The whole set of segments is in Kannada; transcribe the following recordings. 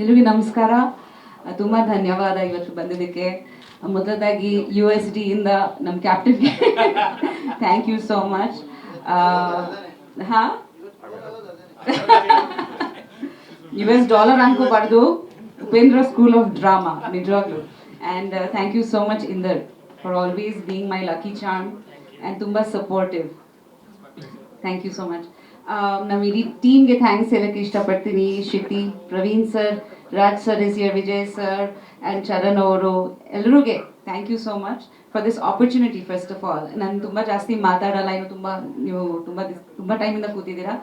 ಎಲ್ರಿಗೂ ನಮಸ್ಕಾರ. ತುಂಬ ಧನ್ಯವಾದ ಇವತ್ತು ಬಂದಿದ್ದಕ್ಕೆ. ಮೊದಲದಾಗಿ USD ಇಂದ ನಮ್ಮ ಕ್ಯಾಪ್ಟನ್ಗೆ ಥ್ಯಾಂಕ್ ಯು ಸೋ ಮಚ್. ಹಾಂ, $US ಅನ್ಕೋಬಾರ್ದು, ಉಪೇಂದ್ರ ಸ್ಕೂಲ್ ಆಫ್ ಡ್ರಾಮಾ ನಿಜವಾಗ್ಲು. And thank you so much Inder for always being my lucky charm and ತುಂಬ supportive. Thank you so much. ನಮ್ಮ ಇಡೀ ಟೀಮ್ಗೆ ಥ್ಯಾಂಕ್ಸ್ ಹೇಳಕ್ಕೆ ಇಷ್ಟಪಡ್ತೀನಿ. Shiti, Praveen sir, Raj sir is here, Vijay sir and Charan ಅವರು, ಎಲ್ರಿಗೂ thank you so much for this opportunity. First of all, ನಾನು ತುಂಬ ಜಾಸ್ತಿ ಮಾತಾಡಲ್ಲ, ಇನ್ನು ನೀವು ತುಂಬ ಟೈಮಿಂದ ಕೂತಿದ್ದೀರಾ.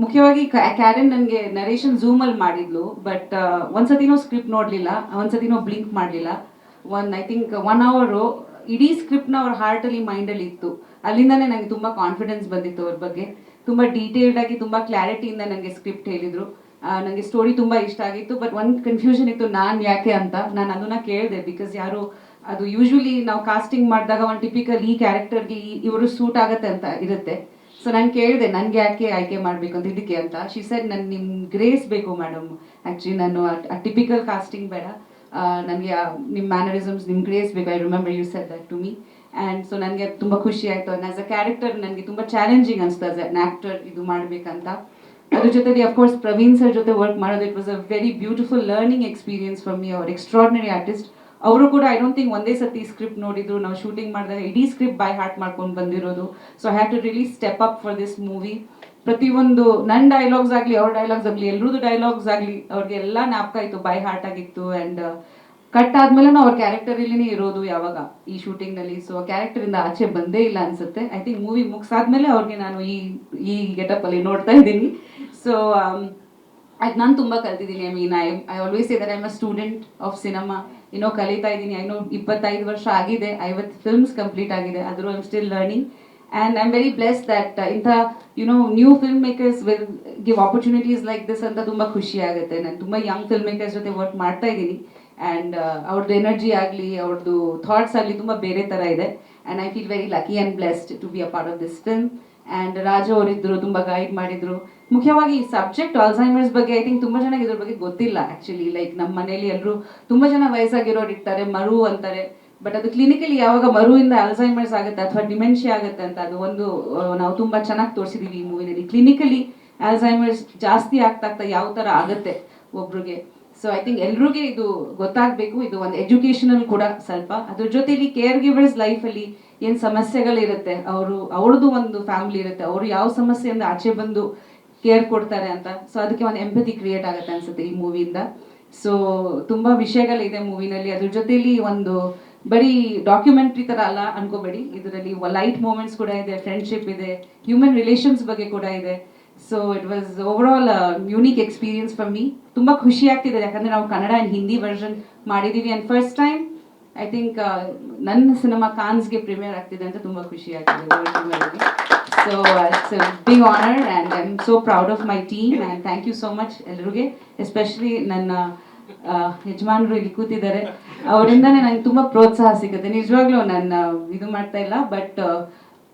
ಮುಖ್ಯವಾಗಿ ಕ್ಯಾರನ್ ನನಗೆ ನರೇಷನ್ ಝೂಮಲ್ಲಿ ಮಾಡಿದ್ಲು, ಬಟ್ ಒಂದ್ಸತಿನೂ ಸ್ಕ್ರಿಪ್ಟ್ ನೋಡಲಿಲ್ಲ, ಒಂದ್ಸತಿನೂ ಬ್ಲಿಂಕ್ ಮಾಡಲಿಲ್ಲ. ಐ ಥಿಂಕ್ 1 hour ಇಡೀ ಸ್ಕ್ರಿಪ್ಟ್ನ ಅವ್ರ ಹಾರ್ಟಲ್ಲಿ ಮೈಂಡಲ್ಲಿ ಇತ್ತು. ಅಲ್ಲಿಂದನೇ ನನಗೆ ತುಂಬ ಕಾನ್ಫಿಡೆನ್ಸ್ ಬಂದಿತ್ತು ಅವ್ರ ಬಗ್ಗೆ. ತುಂಬ ಡೀಟೇಲ್ಡ್ ಆಗಿ ತುಂಬ ಕ್ಲಾರಿಟಿಯಿಂದ ನನಗೆ ಸ್ಕ್ರಿಪ್ಟ್ ಹೇಳಿದರು. ನನಗೆ ಸ್ಟೋರಿ ತುಂಬ ಇಷ್ಟ ಆಗಿತ್ತು. ಬಟ್ ಒಂದು ಕನ್ಫ್ಯೂಷನ್ ಇತ್ತು, ನಾನು ಯಾಕೆ ಅಂತ. ನಾನು ಅದನ್ನು ಕೇಳಿದೆ, ಬಿಕಾಸ್ ಯಾರು ಅದು ಯೂಶ್ವಲಿ ನಾವು ಕಾಸ್ಟಿಂಗ್ ಮಾಡಿದಾಗ ಒಂದು ಟಿಪಿಕಲ್ ಈ ಕ್ಯಾರೆಕ್ಟರ್ಗೆ ಇವರು ಸೂಟ್ ಆಗುತ್ತೆ ಅಂತ ಇರುತ್ತೆ. ಸೊ ನಾನು ಕೇಳಿದೆ, ನನಗೆ ಯಾಕೆ ಆಯ್ಕೆ ಮಾಡಬೇಕು ಅಂತ ಇದಕ್ಕೆ ಅಂತ. ಶಿ ಸೆಡ್, ನನ್ನ ನಿಮ್ಮ ಗ್ರೇಸ್ ಬೇಕು ಮೇಡಮ್, ಆ್ಯಕ್ಚುಲಿ ನಾನು ಟಿಪಿಕಲ್ ಕಾಸ್ಟಿಂಗ್ ಬೇಡ, ನನಗೆ ನಿಮ್ಮ ಮ್ಯಾನರಿಸಮ್ಸ್, ನಿಮ್ಮ ಗ್ರೇಸ್ ಬೇಕು. I remember you said that to me. And so ನನಗೆ ತುಂಬ ಖುಷಿ ಆಯಿತು. ಆ್ಯಸ್ ಅ ಕ್ಯಾರೆಕ್ಟರ್ ನನಗೆ ತುಂಬ ಚಾಲೆಂಜಿಂಗ್ ಅನಿಸ್ತು ಆಸ್ ಆ್ಯನ್ ಆ್ಯಕ್ಟರ್ ಇದು ಮಾಡಬೇಕಂತ. ಅದ್ರ ಜೊತೆಗೆ ಅಫ್ಕೋರ್ಸ್ ಪ್ರವೀಣ್ ಸರ್ ಜೊತೆ ವರ್ಕ್ ಮಾಡೋದು, it was a very beautiful learning experience for me. ಅವ್ರು ಎಕ್ಸ್ಟ್ರಾರ್ಡಿನರಿ ಆರ್ಟಿಸ್ಟ್. ಅವರು ಕೂಡ ಐ ಡೋಂಟ್ ಥಿಂಕ್ ಒಂದೇ ಸತಿ ಸ್ಕ್ರಿಪ್ಟ್ ನೋಡಿದ್ರು. ನಾವು ಶೂಟಿಂಗ್ ಮಾಡಿದಾಗ ಇಡೀ ಸ್ಕ್ರಿಪ್ಟ್ ಬೈ ಹಾರ್ಟ್ ಮಾಡ್ಕೊಂಡು ಬಂದಿರೋದು. So I have to really step up for this movie. ಪ್ರತಿಯೊಂದು ನನ್ನ ಡೈಲಾಗ್ಸ್ ಆಗಲಿ, ಅವ್ರ ಡೈಲಾಗ್ಸ್ ಆಗಲಿ, ಎಲ್ಲರದ್ದು ಡೈಲಾಗ್ಸ್ ಆಗಲಿ, ಅವ್ರಿಗೆ ಎಲ್ಲ ಜ್ಞಾಪಕ ಇತ್ತು, ಬೈ ಹಾರ್ಟ್ ಆಗಿತ್ತು. ಆ್ಯಂಡ್ ಕಟ್ ಆದ್ಮೇಲೆ ಅವ್ರ ಕ್ಯಾರೆಕ್ಟರ್ ಇಲ್ಲಿನೇ ಇರೋದು ಯಾವಾಗ ಈ ಶೂಟಿಂಗ್ನಲ್ಲಿ. ಸೊ ಕ್ಯಾರೆಕ್ಟರಿಂದ ಆಚೆ ಬಂದೇ ಇಲ್ಲ ಅನ್ಸುತ್ತೆ. ಐ ಥಿಂಕ್ ಮೂವಿ ಮುಗಿಸಾದ್ಮೇಲೆ ಅವ್ರಿಗೆ ನಾನು ಈ ಗೆಟಪ್ಪಲ್ಲಿ ನೋಡ್ತಾ ಇದ್ದೀನಿ. ಸೊ ಅದು ನಾನು ತುಂಬ ಕಲ್ತಿದ್ದೀನಿ. I always say that I am a student of cinema. ಕಲಿತಾ ಇದ್ದೀನಿ. 25 ವರ್ಷ ಆಗಿದೆ, 50 ಫಿಲ್ಮ್ಸ್ ಕಂಪ್ಲೀಟ್ ಆಗಿದೆ, ಆದರೂ I am still learning. And I am very blessed that new film makers will give opportunities like this ಅಂತ ತುಂಬ ಖುಷಿ ಆಗುತ್ತೆ. ನಾನು ತುಂಬ ಯಂಗ್ ಫಿಲ್ಮ್ ಮೇಕರ್ಸ್ ಜೊತೆ ವರ್ಕ್ ಮಾಡ್ತಾ ಇದ್ದೀನಿ. ಆ್ಯಂಡ್ ಅವ್ರದ್ದು ಎನರ್ಜಿ ಆಗಲಿ, ಅವ್ರದ್ದು ಥಾಟ್ಸ್ ಆಗಲಿ ತುಂಬ ಬೇರೆ ಥರ ಇದೆ. And I feel very lucky and blessed to be a part of this film. And Raju ಅವರಿದ್ದರು, ತುಂಬ ಗೈಡ್ ಮಾಡಿದರು. ಮುಖ್ಯವಾಗಿ ಈ ಸಬ್ಜೆಕ್ಟ್ ಆಲ್ಝೈಮರ್ಸ್ ಬಗ್ಗೆ ಐ ಥಿಂಕ್ ತುಂಬ ಜನಕ್ಕೆ ಇದ್ರ ಬಗ್ಗೆ ಗೊತ್ತಿಲ್ಲ ಆ್ಯಕ್ಚುಲಿ. ಲೈಕ್ ನಮ್ಮ ಮನೇಲಿ ಎಲ್ಲರೂ ತುಂಬ ಜನ ವಯಸ್ಸಾಗಿರೋರು ಇರ್ತಾರೆ, ಮರು ಅಂತಾರೆ. ಬಟ್ ಅದು ಕ್ಲಿನಿಕಲಿ ಯಾವಾಗ ಮರುವಿಂದ ಅಲ್ಝೈಮರ್ಸ್ ಆಗುತ್ತೆ ಅಥವಾ ಡಿಮೆನ್ಷಿಯಾ ಆಗುತ್ತೆ ಅಂತ ಅದು ಒಂದು ನಾವು ತುಂಬ ಚೆನ್ನಾಗಿ ತೋರಿಸಿದ್ದೀವಿ ಈ ಮೂವಿನಲ್ಲಿ. ಕ್ಲಿನಿಕಲಿ ಅಲ್ಝೈಮರ್ಸ್ ಜಾಸ್ತಿ ಆಗ್ತಾ ಯಾವ ಥರ ಆಗುತ್ತೆ ಒಬ್ರಿಗೆ. ಸೊ ಐ ಥಿಂಕ್ ಎಲ್ರಿಗೂ ಇದು ಗೊತ್ತಾಗಬೇಕು. ಇದು ಒಂದು ಎಜುಕೇಷನಲ್ ಕೂಡ ಸ್ವಲ್ಪ. ಅದ್ರ ಜೊತೆಲಿ ಕೇರ್ ಗಿವರ್ಸ್ ಲೈಫಲ್ಲಿ ಏನು ಸಮಸ್ಯೆಗಳಿರುತ್ತೆ, ಅವ್ರದ್ದು ಒಂದು ಫ್ಯಾಮಿಲಿ ಇರುತ್ತೆ, ಅವರು ಯಾವ ಸಮಸ್ಯೆಯಿಂದ ಆಚೆ ಬಂದು ಕೇರ್ ಕೊಡ್ತಾರೆ ಅಂತ. ಸೊ ಅದಕ್ಕೆ ಒಂದು ಎಂಪತಿ ಕ್ರಿಯೇಟ್ ಆಗುತ್ತೆ ಅನ್ಸುತ್ತೆ ಈ ಮೂವಿಯಿಂದ. ಸೊ ತುಂಬ ವಿಷಯಗಳಿದೆ ಮೂವಿನಲ್ಲಿ. ಅದ್ರ ಜೊತೆಲಿ ಒಂದು ಬರೀ ಡಾಕ್ಯುಮೆಂಟ್ರಿ ಥರ ಅಲ್ಲ ಅನ್ಕೋಬೇಡಿ, ಇದರಲ್ಲಿ ಲೈಟ್ ಮೂಮೆಂಟ್ಸ್ ಕೂಡ ಇದೆ, ಫ್ರೆಂಡ್ಶಿಪ್ ಇದೆ, ಹ್ಯೂಮನ್ ರಿಲೇಷನ್ಸ್ ಬಗ್ಗೆ ಕೂಡ ಇದೆ. So it was over all unique experience for me. ತುಂಬ ಖುಷಿ ಆಗ್ತಿದೆ, ಯಾಕಂದರೆ ನಾವು ಕನ್ನಡ ಆ್ಯಂಡ್ ಹಿಂದಿ ವರ್ಷನ್ ಮಾಡಿದ್ದೀವಿ. And first time I think ನನ್ನ ಸಿನಿಮಾ ಕಾನ್ಸ್ಗೆ ಪ್ರೀಮಿಯರ್ ಆಗ್ತಿದೆ ಅಂತ ತುಂಬ ಖುಷಿ ಆಗ್ತಿದೆ. So it's a big honour and I am so proud of my team. And thank you so much ಎಲ್ರಿಗೆ, ಎಸ್ಪೆಷಲಿ ನನ್ನ ಯಜಮಾನರು ಇಲ್ಲಿ ಕೂತಿದ್ದಾರೆ. ಅವರಿಂದನೇ ನಂಗೆ ತುಂಬ ಪ್ರೋತ್ಸಾಹ ಸಿಗುತ್ತೆ. ನಿಜವಾಗ್ಲೂ ನಾನು ಇದು ಮಾಡ್ತಾ ಇಲ್ಲ, ಬಟ್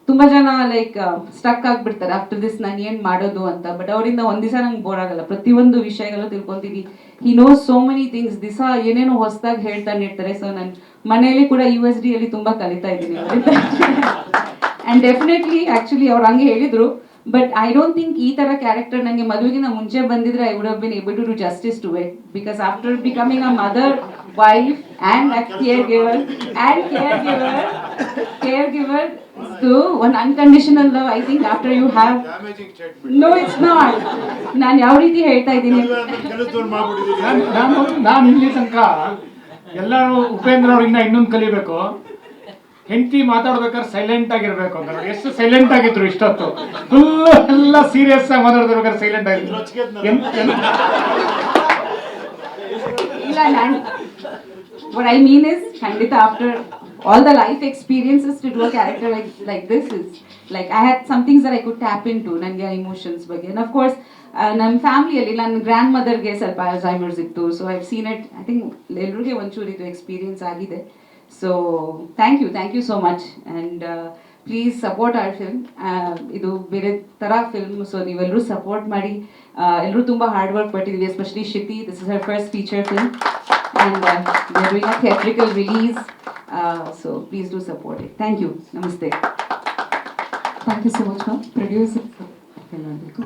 ತುಂಬ ಜನ ಲೈಕ್ ಸ್ಟಕ್ ಆಗಿಬಿಡ್ತಾರೆ ಆಫ್ಟರ್ ದಿಸ್ ನಾನು ಏನು ಮಾಡೋದು ಅಂತ. ಬಟ್ ಅವರಿಂದ ಒಂದು ದಿವಸ ನಂಗೆ ಬೋರ್ ಆಗಲ್ಲ, ಪ್ರತಿಯೊಂದು ವಿಷಯಗಳು ತಿಳ್ಕೊತೀನಿ. He knows so many things, ದಿವಸ ಏನೇನೋ ಹೊಸದಾಗಿ ಹೇಳ್ತಾನೆ ಇರ್ತಾರೆ. ಸೊ ನಾನು ಮನೆಯಲ್ಲಿ ಕೂಡ USD ಅಲ್ಲಿ ತುಂಬ ಕಲಿತಾ ಇದ್ದೀನಿ ಆ್ಯಂಡ್ ಡೆಫಿನೆಟ್ಲಿ ಆ್ಯಕ್ಚುಲಿ ಅವ್ರು ಹಂಗೆ ಹೇಳಿದರು. ಬಟ್ ಐ ಡೋಂಟ್ ಥಿಂಕ್ ಈ ಥರ ಕ್ಯಾರೆಕ್ಟರ್ ನನಗೆ ಮದುವೆಗಿಂತ ಮುಂಚೆ ಬಂದಿದ್ರೆ I would have been able to do justice to it. Because after becoming a mother, wife and a care giver to one unconditional love. I think after you have no, it's not. ನಾನು ಯಾವ ರೀತಿ ಹೇಳ್ತಾ ಇದ್ದೀನಿ, ನಾನು ಇಲ್ಲಿ ತನಕ ಎಲ್ಲರೂ ಉಪೇಂದ್ರ ಅವ್ರಿಂದ ಇನ್ನೊಂದು ಕಲಿಬೇಕು. ಹೆಂಡತಿ ಮಾತಾಡ್ಬೇಕಾದ್ರೆ ಸೈಲೆಂಟ್ ಆಗಿರ್ಬೇಕು ಅಂತ. ಎಷ್ಟು ಸೈಲೆಂಟ್ ಆಗಿದ್ರು ಇಷ್ಟೊತ್ತು, ಫುಲ್ ಎಲ್ಲ ಸೀರಿಯಸ್ ಆಗಿ ಮಾತಾಡ್ತಿರ್ಬೇಕಾದ್ರೆ ಸೈಲೆಂಟ್ ಆಗಿದ್ರು. ಇಲ್ಲ, ನಾನು what I mean is ಖಂಡಿತ after all the life experiences to do a character like this is like I had some things that I could tap into ನನಗೆ emotions ಬಗ್ಗೆ. And of course ನಮ್ಮ ಫ್ಯಾಮಿಲಿಯಲ್ಲಿ ನನ್ನ ಗ್ರ್ಯಾಂಡ್ ಮದರ್ಗೆ ಸ್ವಲ್ಪ ಅಲ್ಝೈಮರ್ಸ್ ಇತ್ತು. So I have seen it. I think ಎಲ್ರಿಗೆ ಒಂಚೂರು ಇದು ಎಕ್ಸ್ಪೀರಿಯನ್ಸ್ ಆಗಿದೆ. So thank you so much. And please support our film. ಇದು ಬೇರೆ ಥರ ಫಿಲ್ಮ್, ಸೊ ನೀವೆಲ್ಲರೂ ಸಪೋರ್ಟ್ ಮಾಡಿ. ಎಲ್ಲರೂ ತುಂಬ ಹಾರ್ಡ್ ವರ್ಕ್ ಪಟ್ಟಿದ್ದೀವಿ, especially Shiti. This is her first feature film and we are doing a theatrical release, so please do support it. Thank you. ನಮಸ್ತೆ. Thank you so much ma'am. Producer ಹೇಳಬೇಕು.